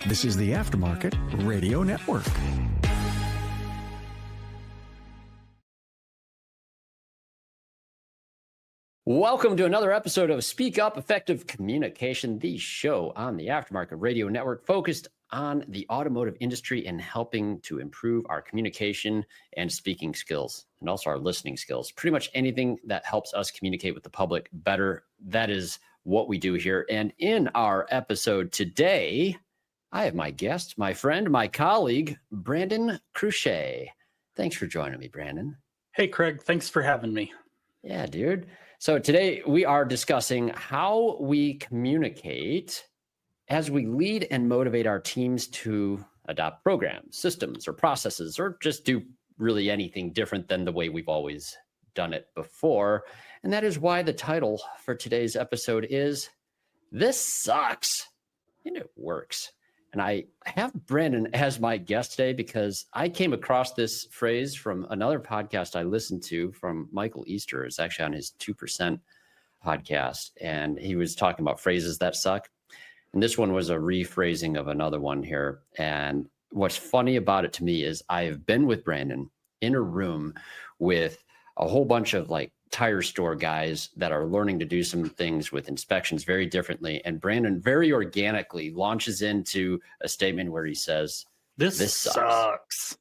This is the Aftermarket Radio Network. Welcome to another episode of Speak Up Effective Communication, the show on the Aftermarket Radio Network focused on the automotive industry and helping to improve our communication and speaking skills and also our listening skills. Pretty much anything that helps us communicate with the public better. That is what we do here. And in our episode today, I have my guest, my friend, my colleague, Brandon Crusha. Thanks for joining me, Brandon. Hey, Craig. Thanks for having me. Yeah, dude. So today we are discussing how we communicate as we lead and motivate our teams to adopt programs, systems, or processes, or just do really anything different than the way we've always done it before. And that is why the title for today's episode is This Sucks and It Works. And I have Brandon as my guest today because I came across this phrase from another podcast I listened to from Michael Easter. It's actually on his 2% podcast. And he was talking about phrases that suck. And this one was a rephrasing of another one here. And what's funny about it to me is I have been with Brandon in a room with a whole bunch of like tire store guys that are learning to do some things with inspections very differently. And Brandon very organically launches into a statement where he says, this sucks.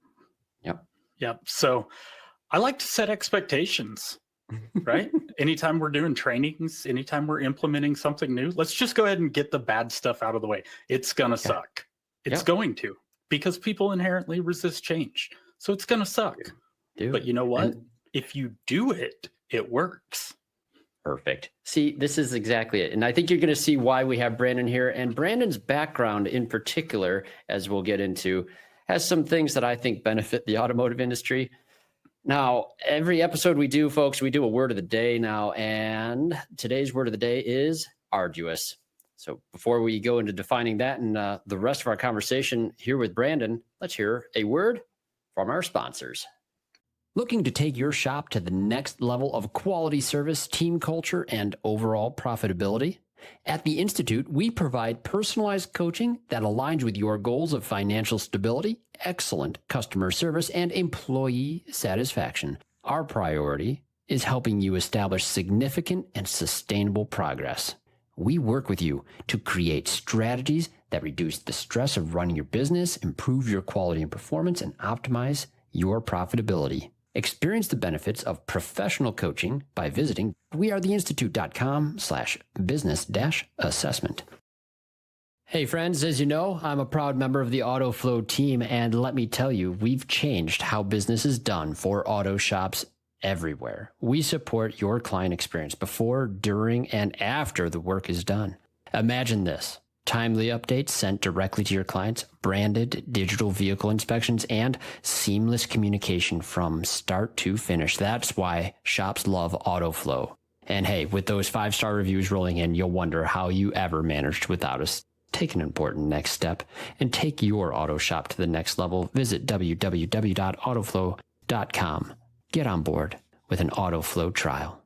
Yep. So I like to set expectations, right? Anytime we're doing trainings, anytime we're implementing something new, let's just go ahead and get the bad stuff out of the way. It's going to suck. It's going to, because people inherently resist change. So it's going to suck. Dude. But you know what? If you do it, it works. Perfect. See, this is exactly it. And I think you're going to see why we have Brandon here. And Brandon's background in particular, as we'll get into, has some things that I think benefit the automotive industry. Now, every episode we do, folks, we do a word of the day now. And today's word of the day is arduous. So before we go into defining that and the rest of our conversation here with Brandon, let's hear a word from our sponsors. Looking to take your shop to the next level of quality service, team culture, and overall profitability? At the Institute, we provide personalized coaching that aligns with your goals of financial stability, excellent customer service, and employee satisfaction. Our priority is helping you establish significant and sustainable progress. We work with you to create strategies that reduce the stress of running your business, improve your quality and performance, and optimize your profitability. Experience the benefits of professional coaching by visiting wearetheinstitute.com/business-assessment. Hey friends, as you know, I'm a proud member of the AutoFlow team, and let me tell you, we've changed how business is done for auto shops everywhere. We support your client experience before, during, and after the work is done. Imagine this. Timely updates sent directly to your clients, branded digital vehicle inspections, and seamless communication from start to finish. That's why shops love AutoFlow. And hey, with those 5-star reviews rolling in, you'll wonder how you ever managed without us. Take an important next step and take your auto shop to the next level. Visit www.autoflow.com. Get on board with an AutoFlow trial.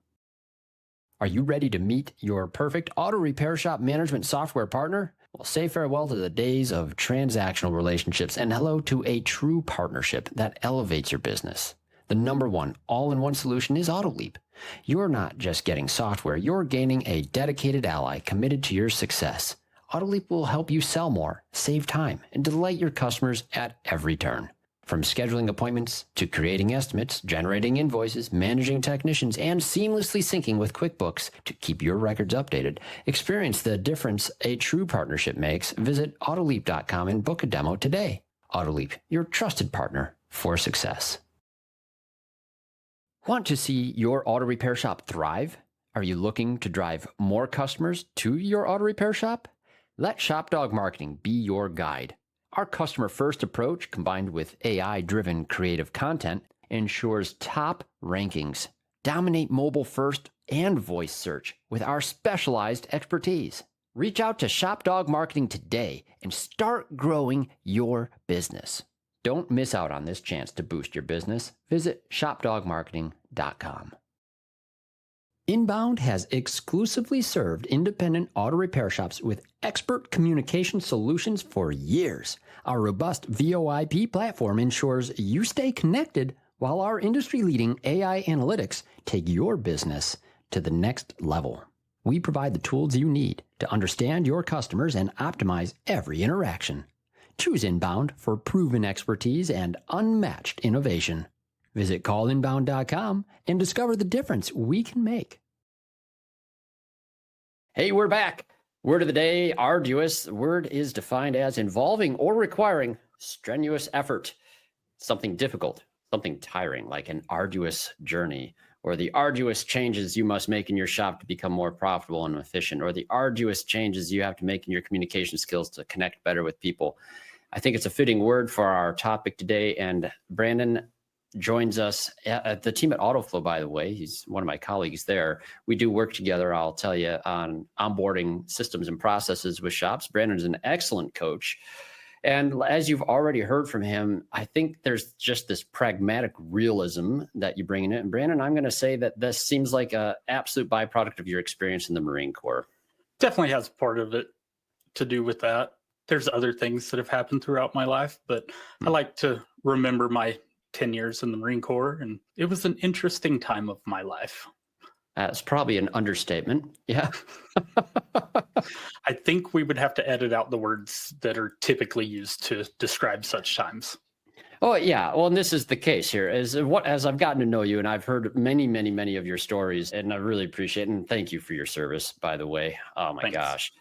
Are you ready to meet your perfect auto repair shop management software partner? Well, say farewell to the days of transactional relationships and hello to a true partnership that elevates your business. The #1 all-in-one solution is AutoLeap. You're not just getting software, you're gaining a dedicated ally committed to your success. AutoLeap will help you sell more, save time, and delight your customers at every turn. From scheduling appointments to creating estimates, generating invoices, managing technicians, and seamlessly syncing with QuickBooks to keep your records updated, experience the difference a true partnership makes. Visit AutoLeap.com and book a demo today. AutoLeap, your trusted partner for success. Want to see your auto repair shop thrive? Are you looking to drive more customers to your auto repair shop? Let ShopDog Marketing be your guide. Our customer-first approach, combined with AI-driven creative content, ensures top rankings. Dominate mobile first and voice search with our specialized expertise. Reach out to ShopDog Marketing today and start growing your business. Don't miss out on this chance to boost your business. Visit shopdogmarketing.com. Inbound has exclusively served independent auto repair shops with expert communication solutions for years. Our robust VoIP platform ensures you stay connected while our industry-leading AI analytics take your business to the next level. We provide the tools you need to understand your customers and optimize every interaction. Choose Inbound for proven expertise and unmatched innovation. Visit callinbound.com and discover the difference we can make. Hey, we're back. Word of the day, arduous. The word is defined as involving or requiring strenuous effort, something difficult, something tiring, like an arduous journey, or the arduous changes you must make in your shop to become more profitable and efficient, or the arduous changes you have to make in your communication skills to connect better with people. I think it's a fitting word for our topic today. And Brandon joins us at the team at AutoFlow, by the way. He's one of my colleagues there. We do work together, I'll tell you, on onboarding systems and processes with shops. Brandon's an excellent coach. And as you've already heard from him, I think there's just this pragmatic realism that you bring in it. And Brandon, I'm going to say that this seems like an absolute byproduct of your experience in the Marine Corps. Definitely has part of it to do with that. There's other things that have happened throughout my life, but I like to remember my 10 years in the Marine Corps, and it was an interesting time of my life. That's probably an understatement. Yeah. I think we would have to edit out the words that are typically used to describe such times. Oh, yeah. Well, and this is the case here. As I've gotten to know you, and I've heard many of your stories, and I really appreciate it. And thank you for your service, by the way. Oh, my gosh.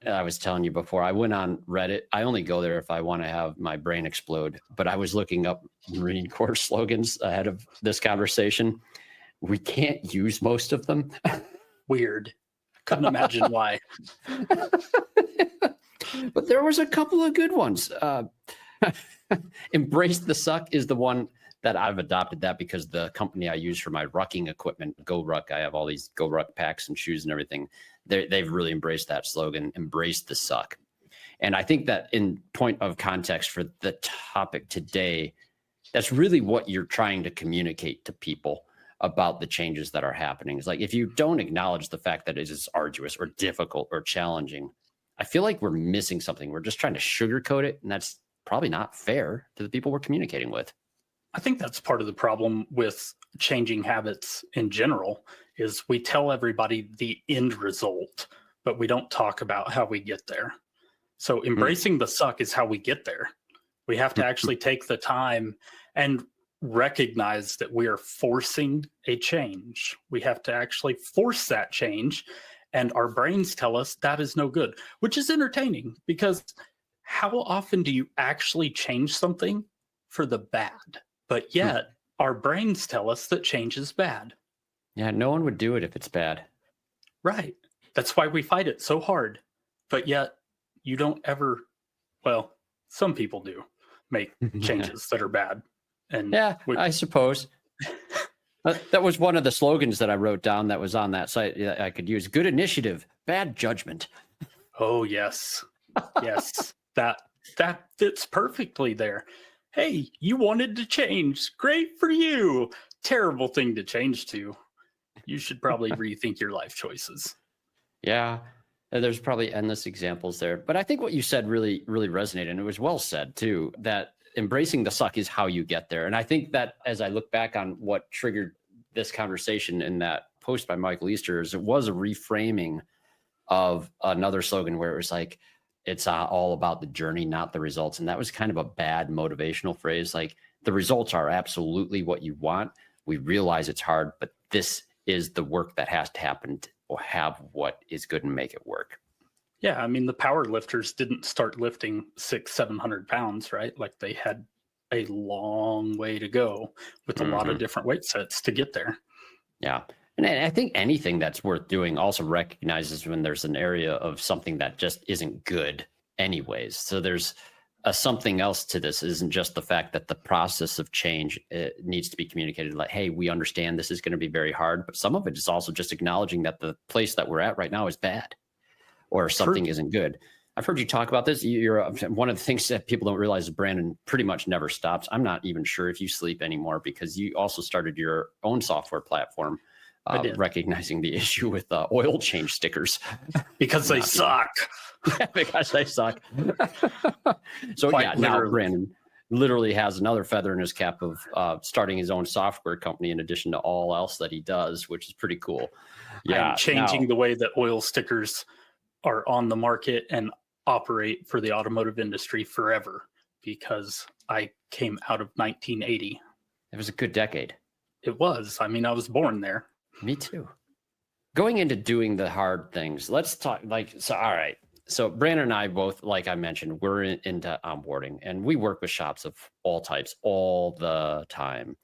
I was telling you before, I went on Reddit. I only go there if I want to have my brain explode. But I was looking up Marine Corps slogans ahead of this conversation. We can't use most of them. Weird. Couldn't imagine why. But there was a couple of good ones. Embrace the suck is the one that I've adopted that because the company I use for my rucking equipment, Go Ruck, I have all these Go Ruck packs and shoes and everything. They've really embraced that slogan, embrace the suck. And I think that in point of context for the topic today, that's really what you're trying to communicate to people about the changes that are happening. It's like, if you don't acknowledge the fact that it is arduous or difficult or challenging, I feel like we're missing something. We're just trying to sugarcoat it. And that's probably not fair to the people we're communicating with. I think that's part of the problem with changing habits in general is we tell everybody the end result, but we don't talk about how we get there. So embracing the suck is how we get there. We have to actually take the time and recognize that we are forcing a change. We have to actually force that change. And our brains tell us that is no good, which is entertaining because how often do you actually change something for the bad? But yet our brains tell us that change is bad. Yeah, no one would do it if it's bad. Right. That's why we fight it so hard. But yet you don't ever, well, some people do make changes that are bad. And yeah, I suppose. That was one of the slogans that I wrote down that was on that site that I could use. Good initiative, bad judgment. Oh, yes. Yes. That fits perfectly there. Hey, you wanted to change. Great for you. Terrible thing to change to. You should probably rethink your life choices. Yeah, there's probably endless examples there. But I think what you said really resonated, and it was well said too, that embracing the suck is how you get there. And I think that as I look back on what triggered this conversation in that post by Michael Easter, is it was a reframing of another slogan where it was like, it's all about the journey, not the results. And that was kind of a bad motivational phrase. Like, the results are absolutely what you want. We realize it's hard, but this is the work that has to happen to have what is good and make it work. Yeah. I mean, the power lifters didn't start lifting 600-700 pounds, right? Like, they had a long way to go with a lot of different weight sets to get there. Yeah. And I think anything that's worth doing also recognizes when there's an area of something that just isn't good anyways. So there's something else to this. It isn't just the fact that the process of change needs to be communicated like, hey, we understand this is going to be very hard, but some of it is also just acknowledging that the place that we're at right now is bad or something isn't good. I've heard you talk about this. You're one of the things that people don't realize is Brandon pretty much never stops. I'm not even sure if you sleep anymore because you also started your own software platform recognizing the issue with oil change stickers. Because they suck. Because they suck. So Quite now literally. Brandon literally has another feather in his cap of starting his own software company in addition to all else that he does, which is pretty cool. Yeah, I'm changing the way that oil stickers are on the market and operate for the automotive industry forever, because I came out of 1980. It was a good decade. It was. I mean, I was born there. Me too. Going into doing the hard things, let's talk all right. So Brandon and I both, like I mentioned, we're into onboarding, and we work with shops of all types all the time.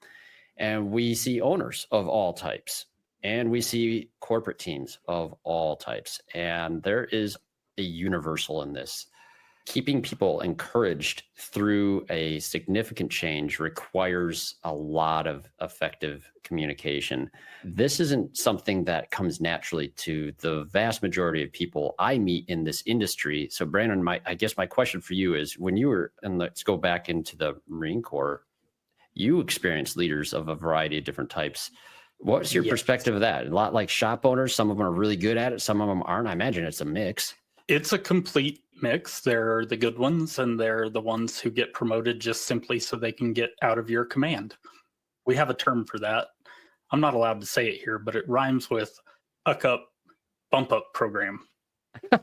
And we see owners of all types, and we see corporate teams of all types. And there is a universal in this. Keeping people encouraged through a significant change requires a lot of effective communication. This isn't something that comes naturally to the vast majority of people I meet in this industry. So Brandon, I guess my question for you is, when you were, and let's go back into the Marine Corps, you experienced leaders of a variety of different types. What's your perspective of that? A lot like shop owners, some of them are really good at it, some of them aren't. I imagine it's a mix. It's a complete mix. There are the good ones, and they're the ones who get promoted just simply so they can get out of your command. We have a term for that. I'm not allowed to say it here, but it rhymes with uck up, bump up program. I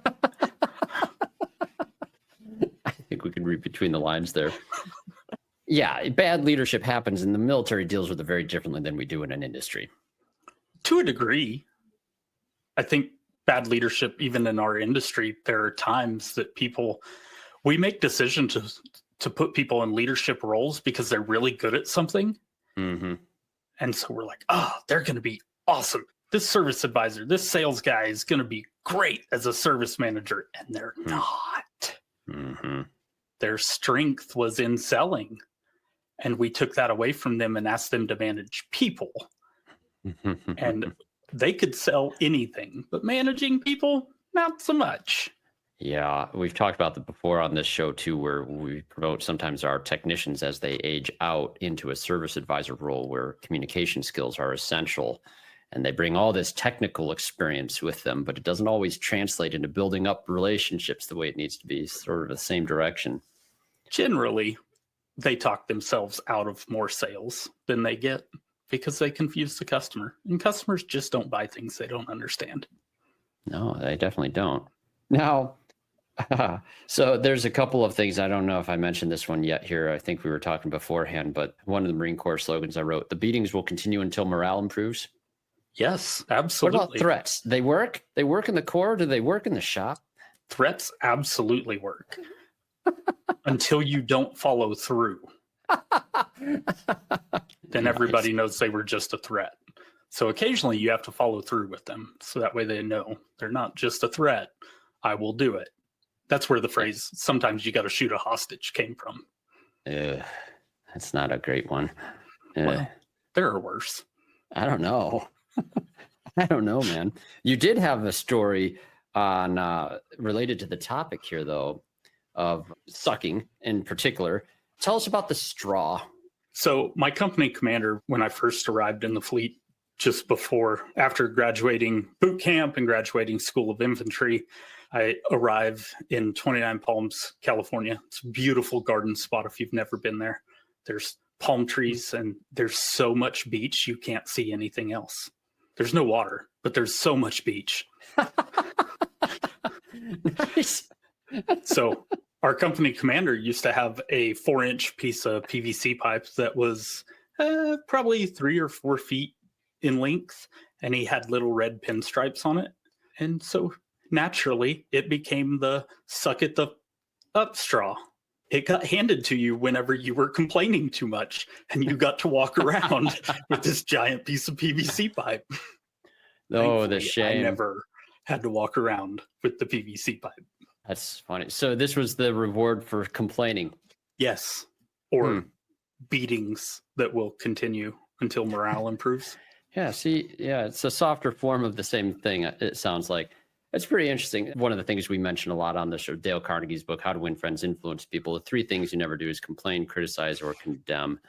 think we can read between the lines there. Yeah, bad leadership happens, and the military deals with it very differently than we do in an industry. To a degree, I think bad leadership, even in our industry, there are times that we make decisions to put people in leadership roles because they're really good at something. Mm-hmm. And so we're like, they're going to be awesome. This service advisor, this sales guy is going to be great as a service manager. And they're not. Mm-hmm. Their strength was in selling. And we took that away from them and asked them to manage people. And they could sell anything, but managing people, not so much. Yeah, we've talked about that before on this show too, where we promote sometimes our technicians as they age out into a service advisor role where communication skills are essential, and they bring all this technical experience with them, but it doesn't always translate into building up relationships the way it needs to be, sort of the same direction. Generally, they talk themselves out of more sales than they get, because they confuse the customer, and customers just don't buy things they don't understand. No, they definitely don't. Now, so there's a couple of things. I don't know if I mentioned this one yet here. I think we were talking beforehand, but one of the Marine Corps slogans I wrote, the beatings will continue until morale improves. Yes, absolutely. What about threats? They work? They work in the Corps? Do they work in the shop? Threats absolutely work until you don't follow through. Then everybody knows they were just a threat. So occasionally you have to follow through with them, so that way they know they're not just a threat. I will do it. That's where the phrase, sometimes you got to shoot a hostage, came from. That's not a great one. Well, there are worse. I don't know. I don't know, man. You did have a story on related to the topic here, though, of sucking in particular. Tell us about the straw. So my company commander, when I first arrived in the fleet, just after graduating boot camp and graduating School of Infantry, I arrive in 29 Palms, California. It's a beautiful garden spot if you've never been there. There's palm trees and there's so much beach, you can't see anything else. There's no water, but there's so much beach. Nice. So our company commander used to have a 4-inch piece of PVC pipe that was probably 3 or 4 feet in length, and he had little red pinstripes on it. And so naturally, it became the suck it the up straw. It got handed to you whenever you were complaining too much, and you got to walk around with this giant piece of PVC pipe. Oh, the Thankfully, shame. I never had to walk around with the PVC pipe. That's funny. So this was the reward for complaining. Yes. Or beatings that will continue until morale improves. Yeah, see, yeah, it's a softer form of the same thing, it sounds like. It's pretty interesting. One of the things we mentioned a lot on this, or Dale Carnegie's book, How to Win Friends, Influence People, the 3 things you never do is complain, criticize, or condemn.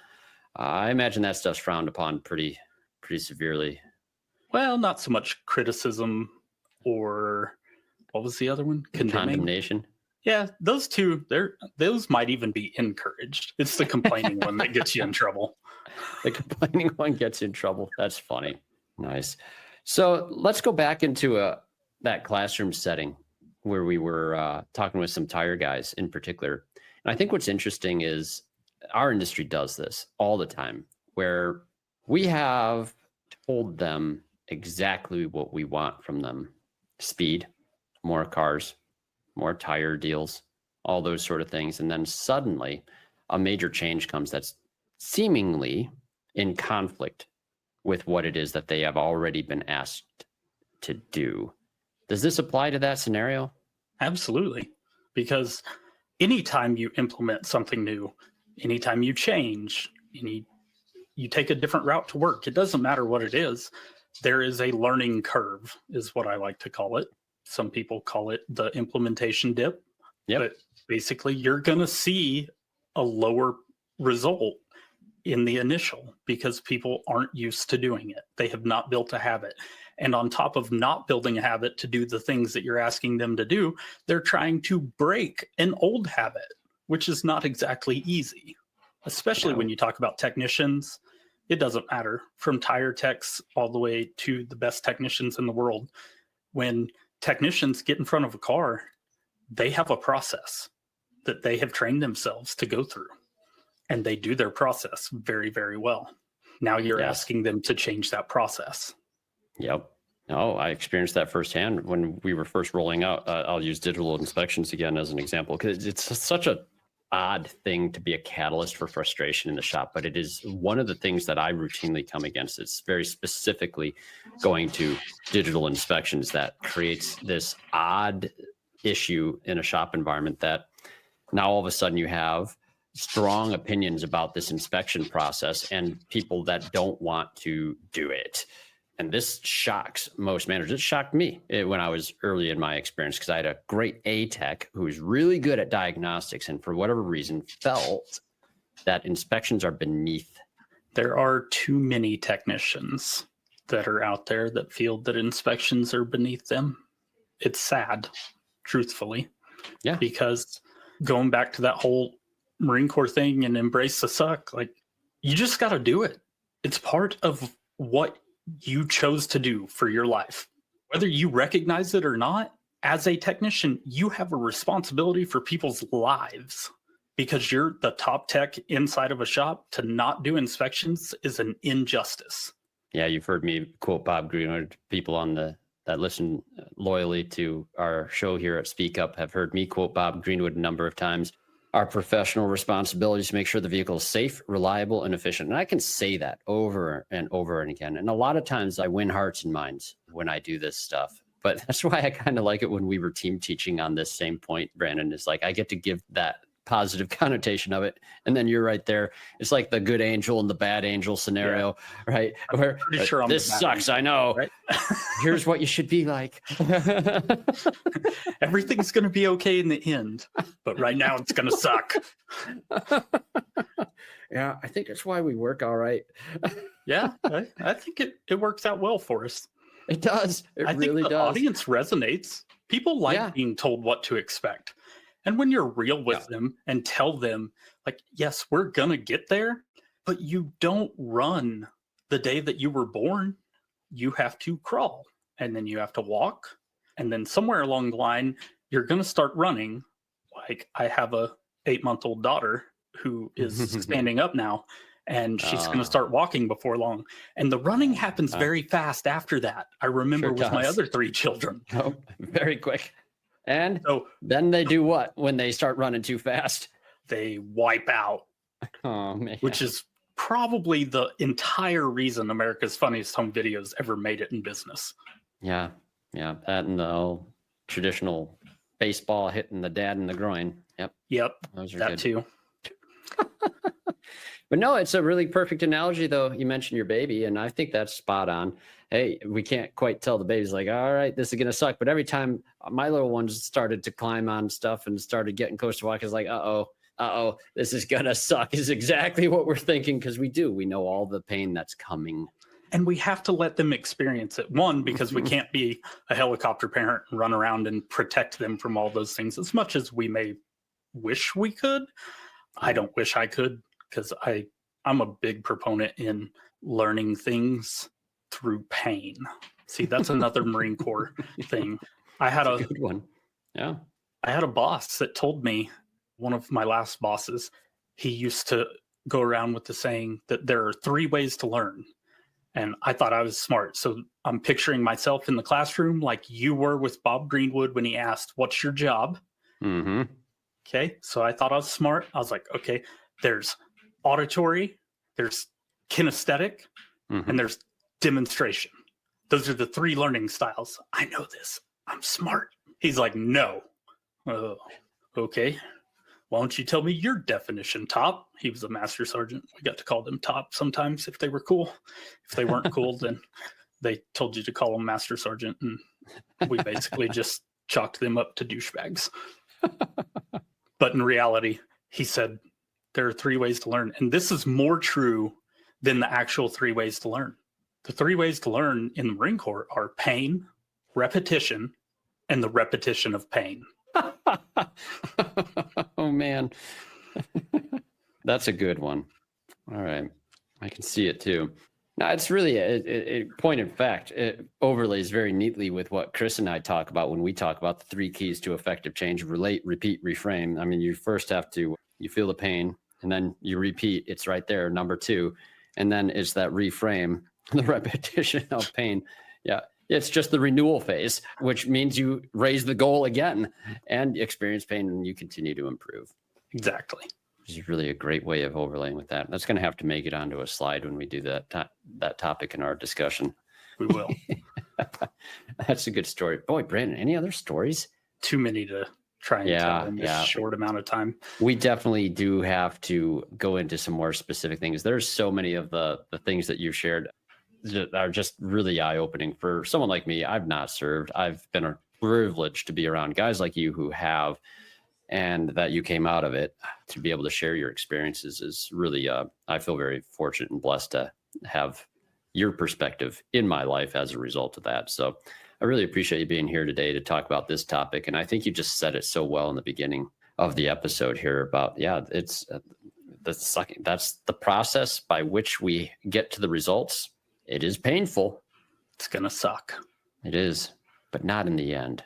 I imagine that stuff's frowned upon pretty severely. Well, not so much criticism or what was the other one? Condemning. Condemnation. Yeah, those two, those might even be encouraged. It's the complaining one that gets you in trouble. The complaining one gets you in trouble. That's funny. Nice. So let's go back into that classroom setting where we were talking with some tire guys in particular. And I think what's interesting is our industry does this all the time, where we have told them exactly what we want from them: speed, more cars, more tire deals, all those sort of things. And then suddenly a major change comes that's seemingly in conflict with what it is that they have already been asked to do. Does this apply to that scenario? Absolutely. Because anytime you implement something new, anytime you change, you take a different route to work, it doesn't matter what it is, there is a learning curve, is what I like to call it. Some people call it the implementation dip. Yep. But basically, you're going to see a lower result in the initial because people aren't used to doing it. They have not built a habit. And on top of not building a habit to do the things that you're asking them to do, they're trying to break an old habit, which is not exactly easy, especially when you talk about technicians. It doesn't matter, from tire techs all the way to the best technicians in the world. When technicians get in front of a car, they have a process that they have trained themselves to go through, and they do their process very, very well. Now you're asking them to change that process. Yep. No, I experienced that firsthand when we were first rolling out. I'll use digital inspections again as an example, because it's such a odd thing to be a catalyst for frustration in the shop, but it is one of the things that I routinely come against. It's very specifically going to digital inspections that creates this odd issue in a shop environment that now all of a sudden you have strong opinions about this inspection process and people that don't want to do it. And this shocks most managers. It shocked me when I was early in my experience, because I had a great A tech who was really good at diagnostics and for whatever reason felt that inspections are beneath. There are too many technicians that are out there that feel that inspections are beneath them. It's sad, truthfully. Yeah. Because going back to that whole Marine Corps thing and embrace the suck, like, you just got to do it. It's part of what you chose to do for your life. Whether you recognize it or not, as a technician, you have a responsibility for people's lives, because you're the top tech inside of a shop. To not do inspections is an injustice. Yeah, you've heard me quote Bob Greenwood. People on that listen loyally to our show here at Speak Up have heard me quote Bob Greenwood a number of times. Our professional responsibility is to make sure the vehicle is safe, reliable, and efficient. And I can say that over and over and again. And a lot of times I win hearts and minds when I do this stuff. But that's why I kind of like it when we were team teaching on this same point, Brandon. Is like I get to give that positive connotation of it. And then you're right there. It's like the good angel and the bad angel scenario, right? Where pretty sure this sucks. Angel, I know. right? Here's what you should be like. Everything's going to be okay in the end, but right now it's going to suck. Yeah, I think that's why we work all right. Yeah, I think it works out well for us. It does. It I really think the does. audience resonates. People like being told what to expect. And when you're real with them and tell them, like, yes, we're going to get there, but you don't run the day that you were born. You have to crawl, and then you have to walk. And then somewhere along the line, you're going to start running. Like, I have a 8-month-old daughter who is standing up now, and she's going to start walking before long. And the running happens very fast after that. I remember with my other 3 children. Oh, very quick. And so then they do what when they start running too fast? They wipe out. Oh, man. Which is probably the entire reason America's Funniest Home Videos ever made it in business. Yeah. Yeah. That and the old traditional baseball hitting the dad in the groin. Yep. Those are that good too. But no, it's a really perfect analogy, though. You mentioned your baby, and I think that's spot on. Hey, we can't quite tell the baby's like, all right, this is going to suck. But every time my little ones started to climb on stuff and started getting close to walk, it's like, uh-oh, this is going to suck is exactly what we're thinking, because we know all the pain that's coming. And we have to let them experience it. One, because we can't be a helicopter parent and run around and protect them from all those things as much as we may wish we could. I don't wish I could, because I'm a big proponent in learning things through pain. See, that's another Marine Corps thing. I had a good one. Yeah. I had a boss that told me, one of my last bosses, he used to go around with the saying that there are 3 ways to learn. And I thought I was smart. So I'm picturing myself in the classroom like you were with Bob Greenwood when he asked, "What's your job?" Mm-hmm. Okay. So I thought I was smart. I was like, okay, there's auditory, there's kinesthetic, and there's demonstration. Those are the 3 learning styles. I know this. I'm smart. He's like, no. Oh, okay. Why don't you tell me your definition, Top? He was a master sergeant. We got to call them Top sometimes if they were cool. If they weren't cool, then they told you to call them master sergeant. And we basically just chalked them up to douchebags. But in reality, he said, there are 3 ways to learn. And this is more true than the actual 3 ways to learn. The 3 ways to learn in the Marine Corps are pain, repetition, and the repetition of pain. Oh, man. That's a good one. All right. I can see it too. No, it's really a point in fact. It overlays very neatly with what Chris and I talk about when we talk about the 3 keys to effective change: relate, repeat, reframe. I mean, you first have to, you feel the pain, and then you repeat. It's right there, number 2. And then it's that reframe, the repetition of pain. Yeah. It's just the renewal phase, which means you raise the goal again and experience pain and you continue to improve. Exactly. Which is really a great way of overlaying with that. That's going to have to make it onto a slide when we do that topic in our discussion. We will. That's a good story. Boy, Brandon, any other stories? Too many to try and tell in this short amount of time. We definitely do have to go into some more specific things. There's so many of the things that you shared that are just really eye-opening for someone like me. I've not served. I've been privileged to be around guys like you who have, and that you came out of it. To be able to share your experiences is really, I feel very fortunate and blessed to have your perspective in my life as a result of that. So I really appreciate you being here today to talk about this topic. And I think you just said it so well in the beginning of the episode here about, it's that's the process by which we get to the results. It is painful. It's going to suck. It is, but not in the end.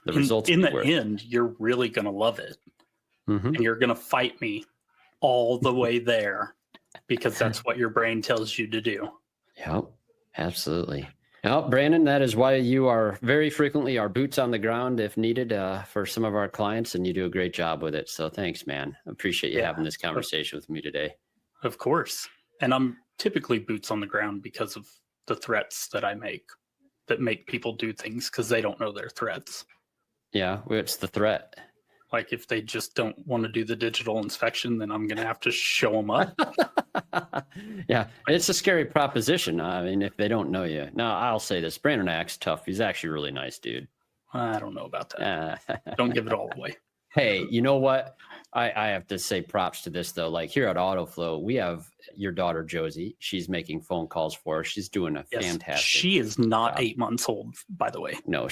The results in the end, you're really going to love it. And you're going to fight me all the way there because that's what your brain tells you to do. Yep, absolutely. Well, Brandon, that is why you are very frequently our boots on the ground if needed for some of our clients, and you do a great job with it. So thanks, man. I appreciate you having this conversation with me today. Of course. And I'm typically boots on the ground because of the threats that I make that make people do things because they don't know their threats. Yeah, what's the threat? Like if they just don't want to do the digital inspection, then I'm going to have to show them up. Yeah, it's a scary proposition. I mean, if they don't know you. Now, I'll say this. Brandon acts tough. He's actually a really nice dude. I don't know about that. Don't give it all away. Hey, you know what? I have to say props to this, though. Like here at AutoFlow, we have your daughter, Josie. She's making phone calls for us. She's doing a fantastic She is not 8 months old, by the way. No,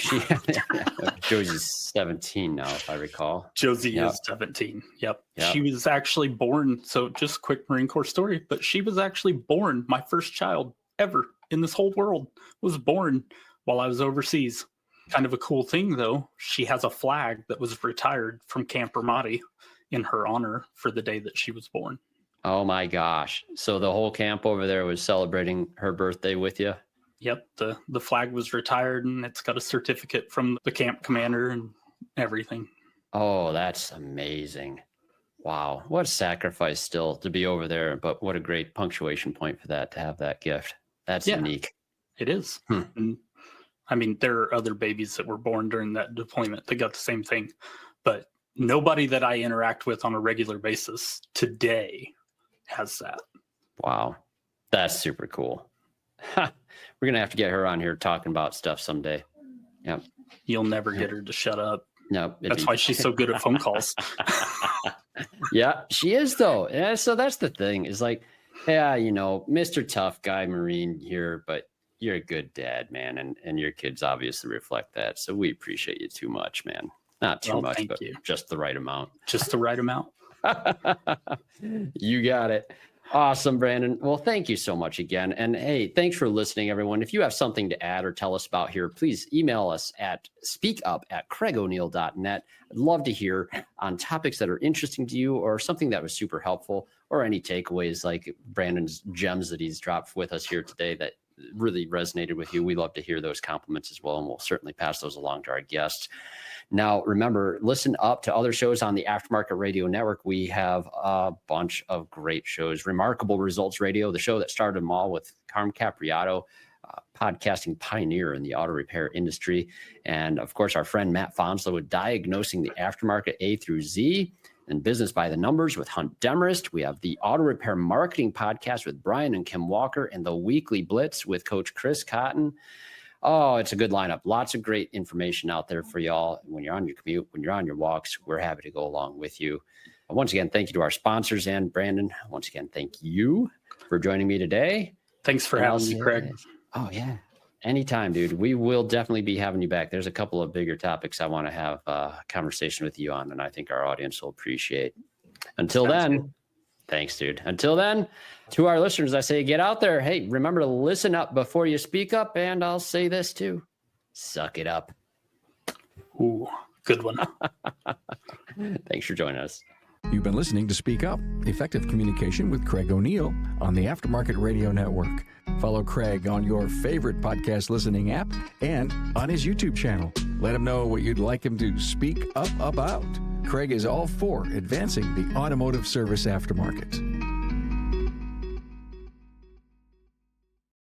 Josie's 17 now, if I recall. Josie is 17. Yep. She was actually born. So just quick Marine Corps story, but she was actually born. My first child ever in this whole world was born while I was overseas. Kind of a cool thing, though. She has a flag that was retired from Camp Ramadi in her honor for the day that she was born. Oh my gosh. So the whole camp over there was celebrating her birthday with you? Yep. The flag was retired and it's got a certificate from the camp commander and everything. Oh, that's amazing. Wow. What a sacrifice still to be over there, but what a great punctuation point for that, to have that gift. That's unique. It is. And, I mean, there are other babies that were born during that deployment that got the same thing, but nobody that I interact with on a regular basis today has that. Wow. That's super cool. We're going to have to get her on here talking about stuff someday. Yep. You'll never get her to shut up. No. That's why she's so good at phone calls. Yeah, she is though. Yeah. So that's the thing is like, Yeah, Mr. Tough Guy Marine here, but you're a good dad, man, and your kids obviously reflect that. So we appreciate you too much, man. Not too much, but just the right amount. Just the right amount. You got it. Awesome, Brandon. Well, thank you so much again. And hey, thanks for listening, everyone. If you have something to add or tell us about here, please email us at speakup@craigoneal.net. I'd love to hear on topics that are interesting to you or something that was super helpful or any takeaways like Brandon's gems that he's dropped with us here today that really resonated with you. We love to hear those compliments as well, and we'll certainly pass those along to our guests. Now, remember, listen up to other shows on the Aftermarket Radio Network. We have a bunch of great shows. Remarkable Results Radio, the show that started them all with Carm Capriato, podcasting pioneer in the auto repair industry. And, of course, our friend Matt Fonslow with Diagnosing the Aftermarket A through Z, and Business by the Numbers with Hunt Demarest. We have the Auto Repair Marketing Podcast with Brian and Kim Walker, and the Weekly Blitz with Coach Chris Cotton. Oh, it's a good lineup. Lots of great information out there for y'all. When you're on your commute, when you're on your walks, we're happy to go along with you. Once again, thank you to our sponsors and Brandon. Once again, thank you for joining me today. Thanks for having me, Craig. Oh, yeah. Anytime, dude. We will definitely be having you back. There's a couple of bigger topics I want to have a conversation with you on, and I think our audience will appreciate. Until then, thanks, dude. Until then, to our listeners, I say get out there. Hey, remember to listen up before you speak up, and I'll say this too. Suck it up. Ooh, good one. Thanks for joining us. You've been listening to Speak Up, Effective Communication with Craig O'Neill on the Aftermarket Radio Network. Follow Craig on your favorite podcast listening app and on his YouTube channel. Let him know what you'd like him to speak up about. Craig is all for advancing the automotive service aftermarket.